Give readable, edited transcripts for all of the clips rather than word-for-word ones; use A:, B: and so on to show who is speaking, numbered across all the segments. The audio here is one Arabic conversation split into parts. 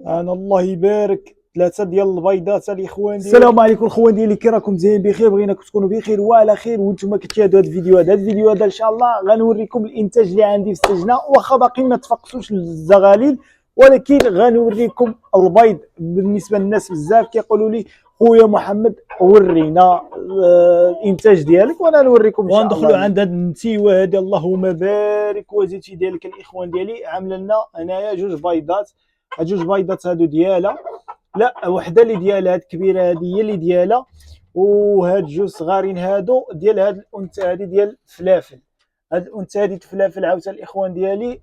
A: انا الله يبارك 3 ديال البيضات الاخوان ديالي. السلام عليكم الاخوان ديالي، كي راكم؟ مزيان بخير؟ بغيناكم تكونوا بخير وعلى خير وانتم كتشاهدوا هذا الفيديو. هذا الفيديو هذا ان شاء الله غنوريكم الانتاج اللي عندي في السجنه، واخا باقي ما تفقسوش الزغاليل، ولكن غنوريكم البيض. بالنسبه للناس بزاف كيقولوا لي خويا محمد ورينا الانتاج ديالك، وانا نوريكم ان شاء الله. وندخلوا عند هذه النتيوه هذه، اللهم بارك وزيتي ديالك الاخوان ديالي. عامله لنا انايا جوج بيضات، هاد جوج بيضات هادو ديالها، لا وحده اللي ديالها هاد الكبيره هادي هي اللي ديالها، وهاد جوج صغارين هادو ديال هاد الانثى هادي ديال الفلافل. هاد الانثى هادي الفلافل عاوتاني الاخوان ديالي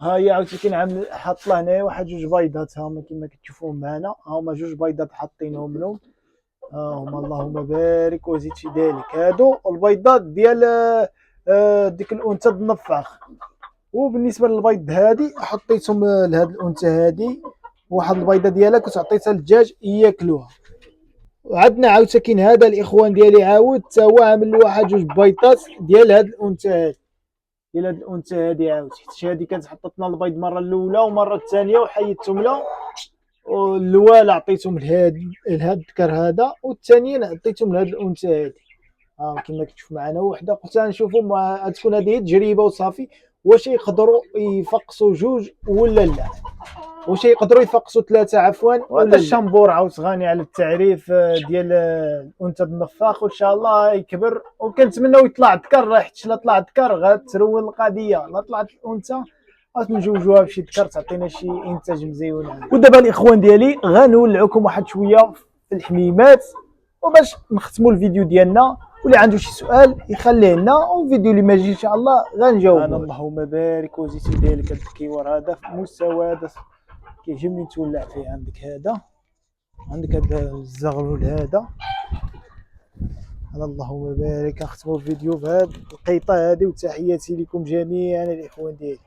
A: ها هي عاوتاني كنعمل حاط لها هنايا واحد جوج بيضات، ها هما كما كتشوفوهم معنا، ها هما جوج بيضات حاطينهم لهم، ها هما اللهم بارك وزيد في ذلك. هادو البيضات ديال ديك الانثى النفاخ. وبالنسبه للبيض هادي حطيتهم لهاد الانثى هادي، واحد البيضه ديالها كنت عطيتها للدجاج ياكلوها. وعندنا عاوتاني كاين هذا الاخوان ديالي عاود حتى هو عامل واحد جوج بيضات ديال هاد الانثى هادي، ديال هاد الانثى هادي عاوتاني. هادي كانت حطت لنا البيض المره الاولى ومره الثانيه وحيدتهم لها، الاولى عطيتهم لهاد الذكر هذا، والثانيين عطيتهم لهاد الانثى هادي. كما كتشوف معنا وحده. قلت نشوفوا تكون هذه تجربه وصافي، واش يقدروا يفقسوا جوج ولا لا، واش يقدروا يفقسوا ثلاثه عفوا. وهذا الشامبور عاوت غني على التعريف ديال الانثى النفاخ، وان شاء الله يكبر، وكنتمناو يطلع ذكر، حيت لا طلع ذكر غترول القضيه، لا طلعت الانثى غنجوجوها بشي ذكر تعطينا شي انتاج مزيون. ودابا الاخوان ديالي غنولعوكم واحد شويه في الحميمات، وباش نختموا الفيديو ديالنا، واللي عنده شي سؤال يخليه لنا، والفيديو اللي ما جي ان شاء الله غنجاوبوا. انا اللهم بارك وزيتي ديالك هذا الكيور هذا في مستوى هذا كيعجبني تولع فيه. عندك هذا الزغلول هذا. اللهم بارك. اختموا الفيديو بهذه القيطه هذه، وتحياتي لكم جميعا الاخوان ديالي.